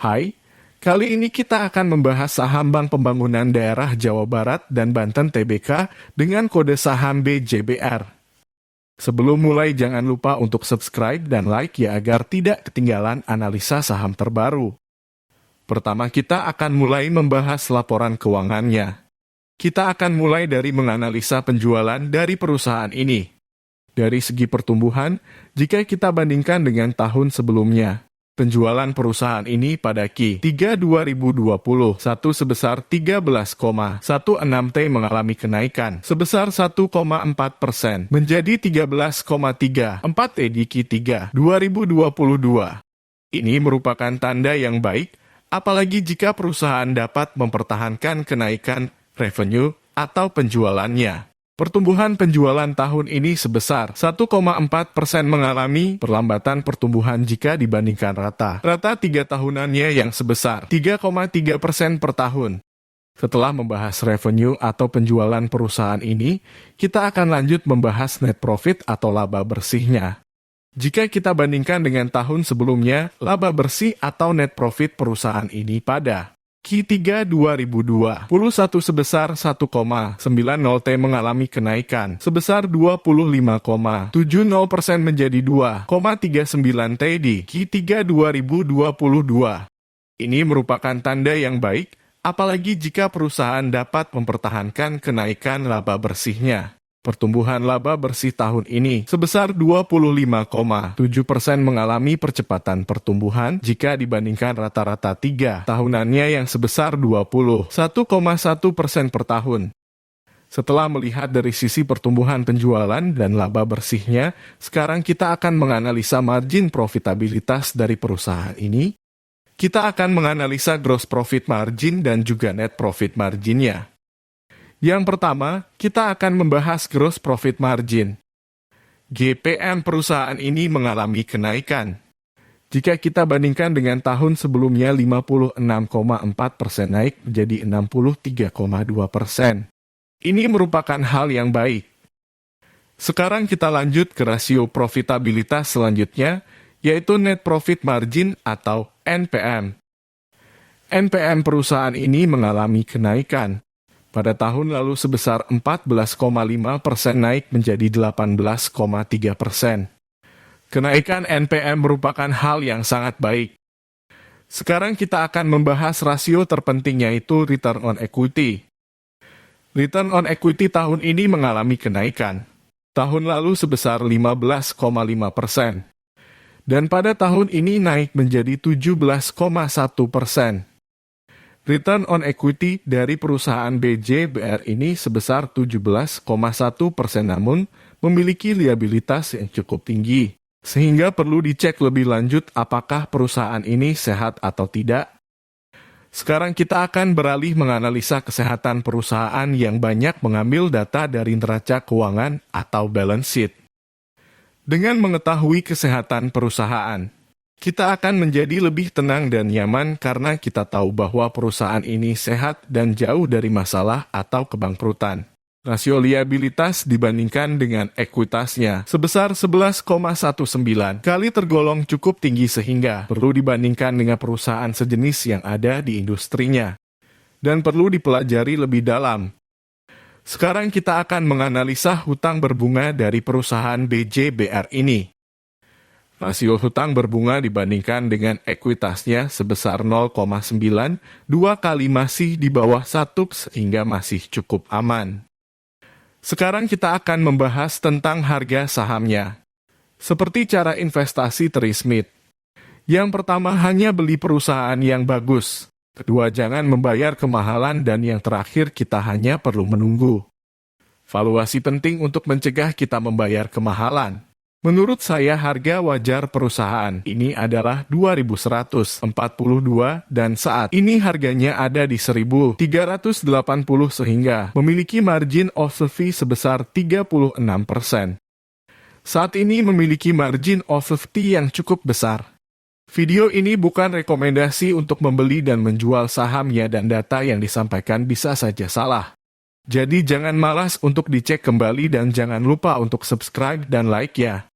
Hai, kali ini kita akan membahas saham Bank Pembangunan Daerah Jawa Barat dan Banten Tbk dengan kode saham BJBR. Sebelum mulai jangan lupa untuk subscribe dan like ya agar tidak ketinggalan analisa saham terbaru. Pertama kita akan mulai membahas laporan keuangannya. Kita akan mulai dari menganalisa penjualan dari perusahaan ini. Dari segi pertumbuhan, jika kita bandingkan dengan tahun sebelumnya, penjualan perusahaan ini pada Q3 2021 sebesar 13,16 T mengalami kenaikan sebesar 1,4% menjadi 13,34 T di Q3 2022. Ini merupakan tanda yang baik, apalagi jika perusahaan dapat mempertahankan kenaikan revenue atau penjualannya. Pertumbuhan penjualan tahun ini sebesar 1,4% mengalami perlambatan pertumbuhan jika dibandingkan rata 3 tahunannya yang sebesar 3,3% per tahun. Setelah membahas revenue atau penjualan perusahaan ini, kita akan lanjut membahas net profit atau laba bersihnya. Jika kita bandingkan dengan tahun sebelumnya, laba bersih atau net profit perusahaan ini pada Q3 2021 sebesar 1,90 T mengalami kenaikan sebesar 25,70% menjadi 2,39 T di Q3 2022. Ini merupakan tanda yang baik, apalagi jika perusahaan dapat mempertahankan kenaikan laba bersihnya. Pertumbuhan laba bersih tahun ini sebesar 25,7% mengalami percepatan pertumbuhan jika dibandingkan rata-rata 3 tahunannya yang sebesar 21,1% per tahun. Setelah melihat dari sisi pertumbuhan penjualan dan laba bersihnya, sekarang kita akan menganalisa margin profitabilitas dari perusahaan ini. Kita akan menganalisa gross profit margin dan juga net profit marginnya. Yang pertama, kita akan membahas gross profit margin. GPM perusahaan ini mengalami kenaikan. Jika kita bandingkan dengan tahun sebelumnya 56,4% naik menjadi 63,2%. Ini merupakan hal yang baik. Sekarang kita lanjut ke rasio profitabilitas selanjutnya, yaitu net profit margin atau NPM. NPM perusahaan ini mengalami kenaikan. Pada tahun lalu sebesar 14,5% naik menjadi 18,3%. Kenaikan NPM merupakan hal yang sangat baik. Sekarang kita akan membahas rasio terpenting yaitu return on equity. Return on equity tahun ini mengalami kenaikan. Tahun lalu sebesar 15,5%. Dan pada tahun ini naik menjadi 17,1%. Return on equity dari perusahaan BJBR ini sebesar 17,1% namun memiliki liabilitas yang cukup tinggi, sehingga perlu dicek lebih lanjut apakah perusahaan ini sehat atau tidak. Sekarang kita akan beralih menganalisa kesehatan perusahaan yang banyak mengambil data dari neraca keuangan atau balance sheet. Dengan mengetahui kesehatan perusahaan, kita akan menjadi lebih tenang dan nyaman karena kita tahu bahwa perusahaan ini sehat dan jauh dari masalah atau kebangkrutan. Rasio liabilitas dibandingkan dengan ekuitasnya sebesar 11,19 kali tergolong cukup tinggi sehingga perlu dibandingkan dengan perusahaan sejenis yang ada di industrinya. Dan perlu dipelajari lebih dalam. Sekarang kita akan menganalisa hutang berbunga dari perusahaan BJBR ini. Rasio hutang berbunga dibandingkan dengan ekuitasnya sebesar 0,92 kali masih di bawah 1 sehingga masih cukup aman. Sekarang kita akan membahas tentang harga sahamnya. Seperti cara investasi Terry Smith. Yang pertama hanya beli perusahaan yang bagus. Kedua jangan membayar kemahalan dan yang terakhir kita hanya perlu menunggu. Valuasi penting untuk mencegah kita membayar kemahalan. Menurut saya harga wajar perusahaan ini adalah 2.142 dan saat ini harganya ada di 1.380 sehingga memiliki margin of safety sebesar 36%. Saat ini memiliki margin of safety yang cukup besar. Video ini bukan rekomendasi untuk membeli dan menjual sahamnya dan data yang disampaikan bisa saja salah. Jadi jangan malas untuk dicek kembali dan jangan lupa untuk subscribe dan like ya.